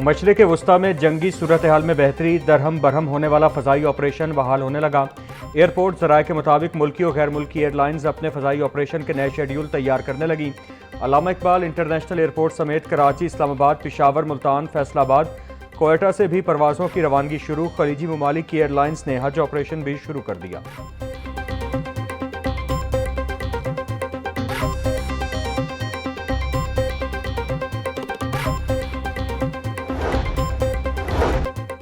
मशरिक़ वस्ता में जंगी सूरत हाल में बेहतरी, दरहम बरहम होने वाला फ़ज़ाई ऑपरेशन बहाल होने लगा। एयरपोर्ट ज़राए के मुताबिक मुल्की और गैर मुल्की एयरलाइंस अपने फ़ज़ाई ऑपरेशन के नए शेड्यूल तैयार करने लगी। अल्लामा इकबाल इंटरनेशनल एयरपोर्ट समेत कराची, इस्लामाबाद, पेशावर, मुल्तान, फैसलाबाद, कोयटा से भी परवाज़ों की रवानगी शुरू। खलीजी ममालिक की एयरलाइंस ने हज ऑपरेशन भी शुरू कर दिया।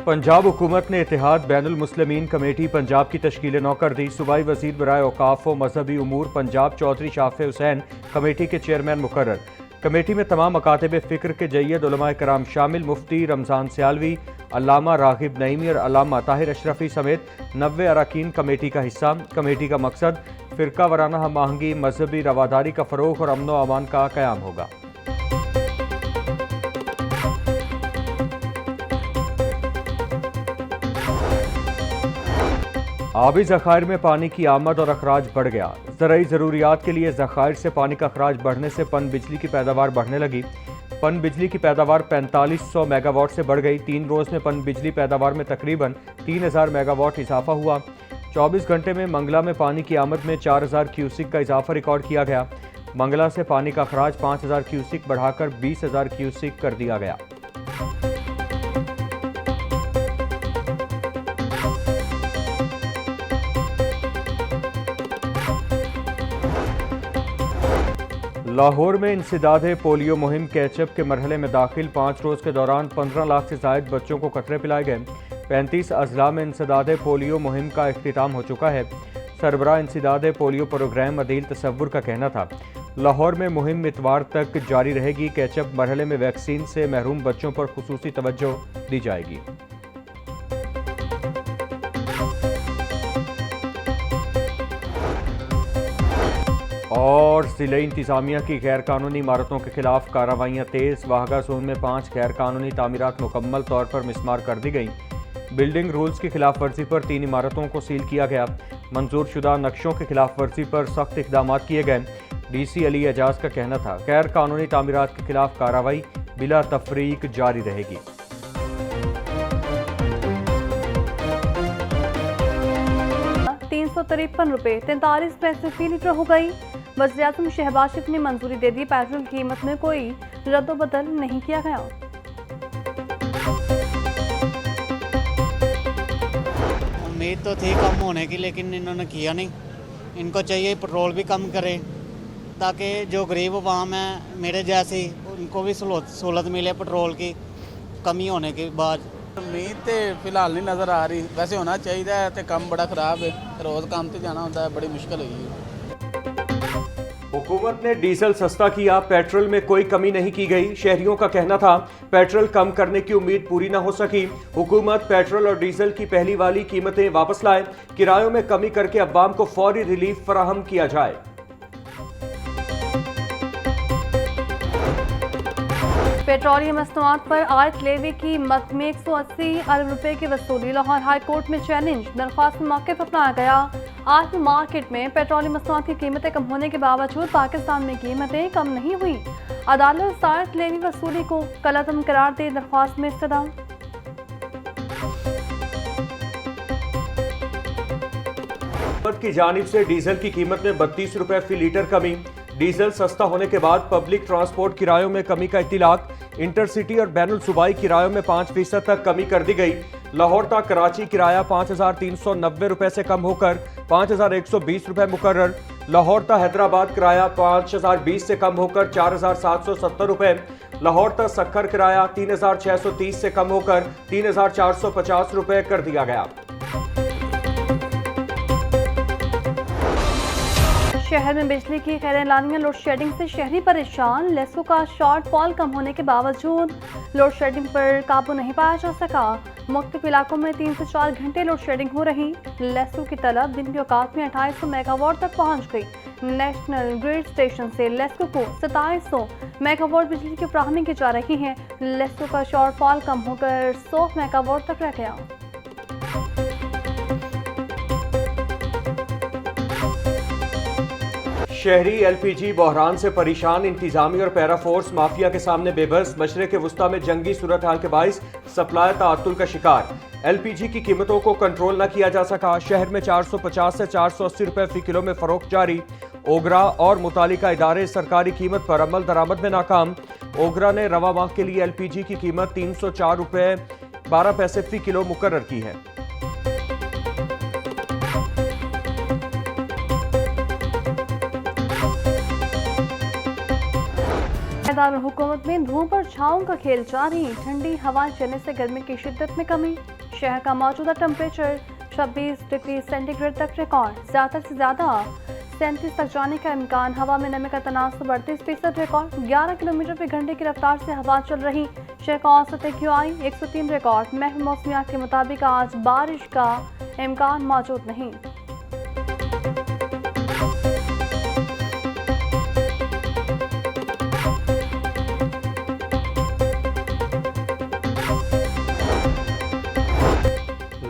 पंजाब हुकूमत ने इत्तेहाद बैनुल मुस्लिमीन कमेटी पंजाब की तश्कील नौ कर दी। सूबाई वज़ीर बराए औकाफ व मजहबी उमूर पंजाब चौधरी शाफ़े हुसैन कमेटी के चेयरमैन मुकर्रर। कमेटी में तमाम मकातब फ़िक्र के जय्यद उलमाए कराम शामिल। मुफ्ती रमज़ान सियालवी, अल्लामा रागिब नईमी और अल्लामा ताहिर अशरफी समेत 90 अरकान कमेटी का हिस्सा। कमेटी का मकसद फ़िरका वराना हम आहंगी, मजहबी रवादारी का फ़रोग़ और अमन व अमान का क़याम होगा। आबी ज़खायर में पानी की आमद और अखराज बढ़ गया। ज़रूरी ज़रूरियात के लिए ज़खायर से पानी का अखराज बढ़ने से पन बिजली की पैदावार बढ़ने लगी। पन बिजली की पैदावार 4500 मेगावाट से बढ़ गई। 3 रोज़ में पन बिजली पैदावार में तकरीबन 3000 मेगावाट इजाफा हुआ। 24 घंटे में मंगला में पानी की आमद में 4000 क्यूसिक का इजाफा रिकॉर्ड किया गया। मंगला से पानी का अखराज 5000 क्यूसिक बढ़ाकर 20000 क्यूसिक कर दिया गया। लाहौर में इंसदाद पोलियो मुहिम कैचअप के मरहले में दाखिल। 5 रोज़ के दौरान 15 लाख से ज़ायद बच्चों को कतरे पिलाए गए। 35 अजला में इंसदाद पोलियो मुहिम का इख्तिताम हो चुका है। सरबराह इंसदाद पोलियो प्रोग्राम अदील तसव्वुर का कहना था, लाहौर में मुहिम इतवार तक जारी रहेगी। कैचअप मरहले में वैक्सीन से महरूम बच्चों पर खुसूसी तवज्जो दी जाएगी। और ज़िले इंतज़ामिया की गैर कानूनी इमारतों के खिलाफ कार्रवाइयाँ तेज़। वाहगा जोन में 5 गैर कानूनी तामीरात मुकम्मल तौर पर मिस्मार कर दी गई। बिल्डिंग रूल्स की खिलाफ वर्जी पर 3 इमारतों को सील किया गया। मंजूर शुदा नक्शों की खिलाफ वर्जी पर सख्त इक़दाम किए गए। DC अली एजाज का कहना था, गैर कानूनी तामीरात के खिलाफ कार्रवाई बिला तफरीक जारी रहेगी। ₹353.43 फी लीटर हो गई। वज़ीर-ए-आज़म शहबाज शरीफ ने मंजूरी दे दी। पेट्रोल की कीमत में कोई रद्द-बदल नहीं किया गया। उम्मीद तो थी कम होने की, लेकिन इन्होंने किया नहीं। इनको चाहिए पेट्रोल भी कम करे ताकि जो गरीब अवाम है मेरे जैसी, उनको भी सहूलत मिले पेट्रोल की कमी होने के बाद। उम्मीद तो फिलहाल नहीं नज़र आ रही। वैसे होना चाहिए तो काम बड़ा ख़राब है, रोज़ काम तो जाना होता है, बड़ी मुश्किल हुई है। हुकूमत ने डीजल सस्ता किया, पेट्रोल में कोई कमी नहीं की गई। शहरियों का कहना था, पेट्रोल कम करने की उम्मीद पूरी न हो सकी। हुकूमत पेट्रोल और डीजल की पहली वाली कीमतें वापस लाए। किरायों में कमी करके अवाम को फौरी रिलीफ फराहम किया जाए। पेट्रोलियम मसनूआत पर आयत लेवी की मद में 180 अरब रुपए की वसूली। लाहौर हाई कोर्ट में चैलेंज, दरख्वास्त में मौक़िफ़ अपनाया गया। आज मार्केट में पेट्रोलियम मसनूआत की कीमतें कम होने के बावजूद पाकिस्तान में कीमतें कम नहीं हुई। अदालत आयत लेवी वसूली को कलअदम करार दे। दरख्वास्त में इस्तदा। हुकूमत की जानिब से डीजल की कीमत में 32 रुपए फी लीटर कमी। डीजल सस्ता होने के बाद पब्लिक ट्रांसपोर्ट किरायों में कमी का इत्तिलाक। इंटरसिटी और बैनुल सूबाई किरायों में 5% तक कमी कर दी गई। लाहौर तक कराची किराया 5390 रुपए से कम होकर 5120 रुपए मुकर्रर। लाहौर तक हैदराबाद किराया 5020 से कम होकर 4770 रुपए। लाहौर तक सक्खर किराया 3630 से कम होकर 3450 रुपए कर दिया गया। शहर में बिजली की गैर-एलानिया लोड शेडिंग से शहरी परेशान। लेस्को का शॉर्टफॉल कम होने के बावजूद लोड शेडिंग पर काबू नहीं पाया जा सका। मुख्तलिफ इलाकों में 3 से 4 घंटे लोड शेडिंग हो रही। लेस्को की तलब दिन के औकात में 2800 मेगावाट तक पहुंच गई। नेशनल ग्रिड स्टेशन से लेस्को को 2700 मेगावाट बिजली की फराहमी की जा रही है। लेस्को का शॉर्टफॉल कम होकर 100 मेगावाट तक रह गया। शहरी एलपीजी बहरान से परेशान, इंतजामी और पैरा फोर्स माफिया के सामने बेबस। मशरक़ वुस्ता में जंगी सूरत हाल के बाइस सप्लाई ताअत्तुल का शिकार। एलपीजी की कीमतों को कंट्रोल न किया जा सका। शहर में 450 से 480 रुपए फी किलो में फरोख्त जारी। ओगरा और मुतालिका इदारे सरकारी कीमत पर अमल दरामद में नाकाम। ओगरा ने रवा माह के लिए एलपीजी की कीमत 304 रुपए 12 पैसे फी किलो मुकर्रर की है। हुकूमत में धूप और छांव का खेल जारी। ठंडी हवाएं चलने से गर्मी की शिद्दत में कमी। शहर का मौजूदा टेम्परेचर 26 डिग्री सेंटीग्रेड तक रिकॉर्ड। ज़्यादा से ज़्यादा 37 तक जाने का इम्कान। हवा में नमी का तनासुब 38% रिकॉर्ड। 11 किलोमीटर प्रति घंटे की रफ्तार से हवा चल रही। शहर का औसत AQI 103 रिकॉर्ड। महकमा मौसमियात के मुताबिक आज बारिश का इम्कान मौजूद नहीं।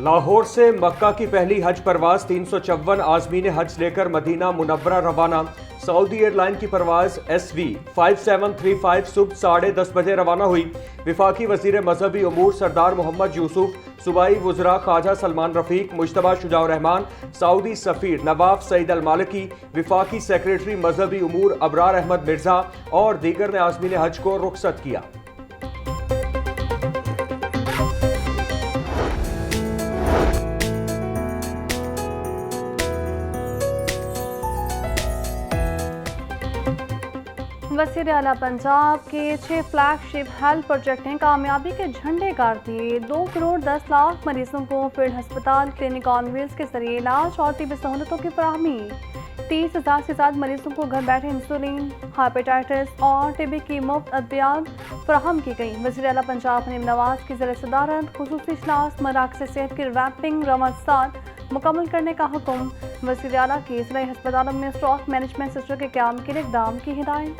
लाहौर से मक्का की पहली हज परवाज 354 आज़मीन हज लेकर मदीना मुनव्वरा रवाना। सऊदी एयरलाइन की परवाज SV 5735 सुबह 10:30 बजे रवाना हुई। विफाकी वजीर मजहबी उमूर सरदार मोहम्मद यूसुफ, सूबाई वज़रा ख्वाजा सलमान रफ़ीक, मुश्तबा शुजाउर रहमान, सऊदी सफ़ीर नवाफ सईद अल मालिकी, विफाकी सेक्रेटरी मजहबी उमूर अबरार अहमद मिर्ज़ा और दीगर ने आज़मीन हज को रुखसत किया। वज़ीर आला पंजाब के 6 फ्लैगशिप हेल्थ प्रोजेक्ट ने कामयाबी के झंडे गाड़ दिए। 2 करोड़ 10 लाख मरीजों को फील्ड अस्पताल क्लिनिक ऑन व्हील्स के जरिए इलाज और तिब्बी सहूलतों की फराहमी। 30,000 से ज्यादा मरीजों को घर बैठे इंसुलिन, हाइपेटाइटिस और टीबी की मुफ्त अद्वियात फराहम की गई। वज़ीर आला पंजाब हनीम नवाज की ज़रिए सदारत खुसूसी इजलास मराकज़ सेहत की रैपिंग रमज़ात मुकम्मल करने का हुक्म। वज़ीर आला की ज़िला अस्पतालों में स्टॉक मैनेजमेंट सिस्टम के क़याम के लिए इक़दाम की हिदायत।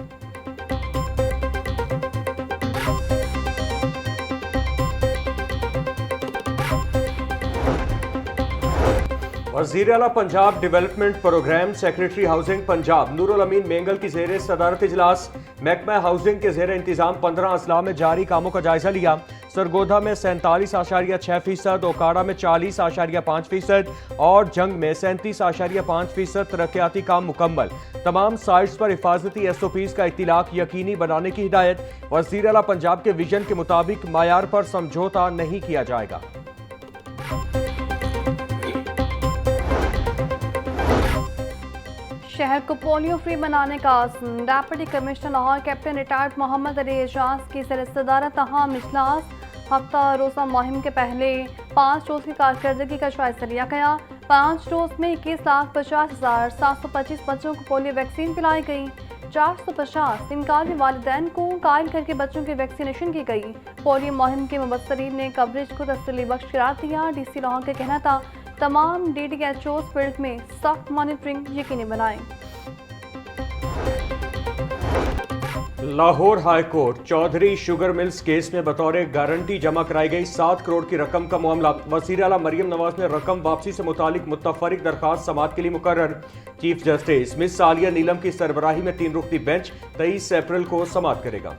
वज़ीर आला Punjab development programme secretary housing Punjab Noorul Amin Mengal की ज़ेर सदारत इजलास। महकमा हाउसिंग के ज़ेर इंतज़ाम 15 अजला में जारी कामों का जायजा लिया। सरगोधा में 47.6%, ओकाड़ा में 40.5% और जंग में 37.5% तरक्याती काम मुकम्मल। तमाम साइट्स पर हिफाजती SOPs का इत्तिलाक यकीनी बनाने की हिदायत। वज़ीर आला पंजाब के विजन के मुताबिक मायार पर समझौता नहीं किया जाएगा। शहर को पोलियो फ्री बनाने का आज़म। Deputy commissioner Lahore captain retired Mohammad Ali Ejaz की सदारत अहम इजलास। हफ्ता रोज़ा मुहिम के पहले 5 डोज की कारकर्दगी का जायजा लिया गया। 5 डोज में 21,50,725 बच्चों को पोलियो वैक्सीन पिलाई गई। 450 इनकारी वालिदैन को कायल करके बच्चों की वैक्सीनेशन की गई। पोलियो मुहिम के मुबस्सरीन ने कवरेज को तसल्ली बख्श करार दिया। DC लाहौर का कहना था तमाम DDHOs फील्ड में सख्त मॉनिटरिंग यकीनी बनाएं। Lahore high court Chaudhry sugar mills case में बतौर गारंटी जमा कराई गई 7 करोड़ की रकम का मामला। वज़ीर आला मरियम नवाज ने रकम वापसी से मुतालिक मुत्तफरिक दरखास्त समाअत के लिए मुकर्रर। चीफ जस्टिस मिस सालिया नीलम की सरबराही में 3 रुकनी बेंच 23 अप्रैल को समाअत करेगा।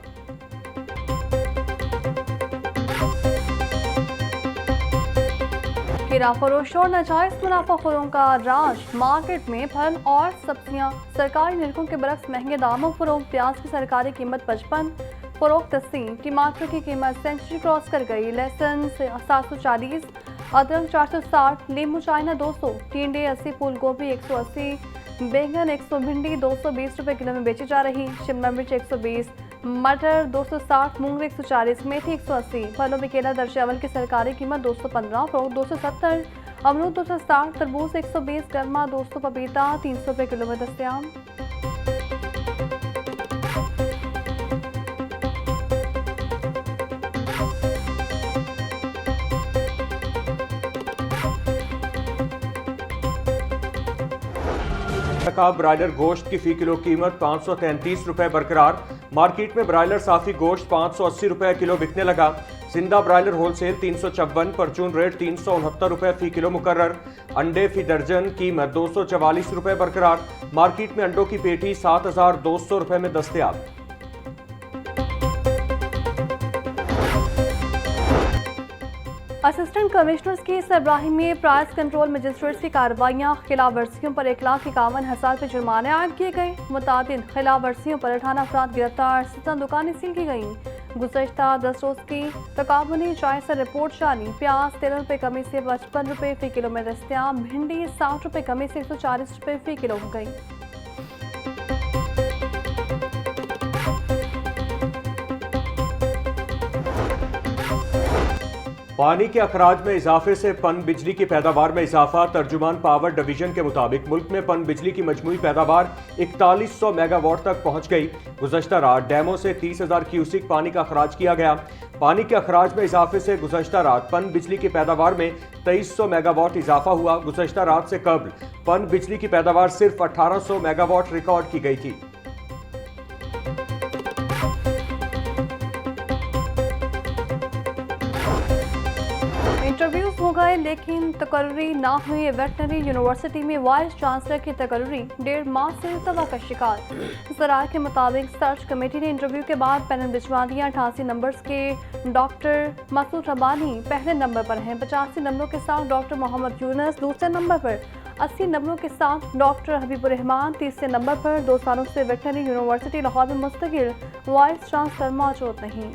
किरा फरोशों और नाजायज मुनाफाखोरों का राज। मार्केट में फल और सब्जियां सरकारी निरखों के बरक्स महंगे दामों फरोख्त। प्याज की सरकारी कीमत 55, फरोख्त 80। टमाटर की कीमत सेंचुरी क्रॉस कर गई। लहसुन 740, अदरक 460, नींबू चाइना 200, टिंडे 80, फूल गोभी 180, बैंगन 100, भिंडी 220 रुपए किलो में बेची जा रही। शिमला मिर्च 120, मटर 260, मूंग 140, मेथी 180। फलों में केला दर्जे अवल की सरकारी कीमत 215, फ्रूट 270, अमरूद 260, तरबूज 120, गर्मा 200, पपीता 300 रुपए किलो में दस्तयाब। मुतल्लका ब्रायलर गोश्त की फ़ी किलो कीमत 533 रुपये बरकरार। मार्केट में ब्रायलर साफ़ी गोश्त 580 रुपये किलो बिकने लगा। जिंदा ब्रायलर होलसेल 356, परचून रेट 369 रुपये फ़ी किलो मुकर्रर। अंडे फ़ी दर्जन कीमत 244 रुपये बरकरार। मार्केट में अंडों की पेटी 7200 रुपये में दस्तयाब। असिस्टेंट कमिश्नर्स की सरबराही में प्राइस कंट्रोल मजिस्ट्रेट्स की कार्रवाइयाँ, खिलाफ वर्जियों पर 1,51,000 रुपये जुर्माने आयद किए गए। मुतादिद खिलाफ वर्जियों पर 18 अफराद गिरफ्तार, 17 दुकानें सील की गईं। गुज़श्ता 10 रोज़ की तकाबुनी जायज़ा रिपोर्ट जारी। प्याज 13 रुपये कमी से 55 रुपये फ़ी किलो में दस्तयाब। भिंडी 60 रुपये कमी से 140 रुपये फ़ी किलो हो गई। पानी के अखराज में इजाफे से पन बिजली की पैदावार में इजाफा। तर्जुमान पावर डिवीजन के मुताबिक मुल्क में पन बिजली की मजमूई पैदावार 4100 मेगावाट तक पहुंच गई। गुज़श्ता रात डैमों से 30,000 क्यूसिक पानी का अखराज किया गया। पानी के अखराज में इजाफे से गुज़श्ता रात पन बिजली की पैदावार में 2300 मेगावाट इजाफा हुआ। गुज़श्ता रात से कबल पन बिजली की पैदावार सिर्फ 1800 मेगावाट रिकॉर्ड की गई थी। इंटरव्यूज हो गए लेकिन तकर्री ना हुई। वेटनरी यूनिवर्सिटी में वाइस चांसलर की तकर्री 1.5 माह से तबाह का शिकार। ज़राए के मुताबिक सर्च कमेटी ने इंटरव्यू के बाद पैनल भिजवा दिया। 88 नंबर्स के डॉक्टर मसूद रबानी पहले नंबर पर हैं। 85 नंबरों के साथ डॉक्टर मोहम्मद यूनुस दूसरे नंबर पर। 80 नंबरों के साथ डॉक्टर हबीबुर रहमान तीसरे नंबर पर। 2 सालों से वेटनरी यूनिवर्सिटी लाहौर में मुस्तकिल वाइस चांसलर मौजूद नहीं।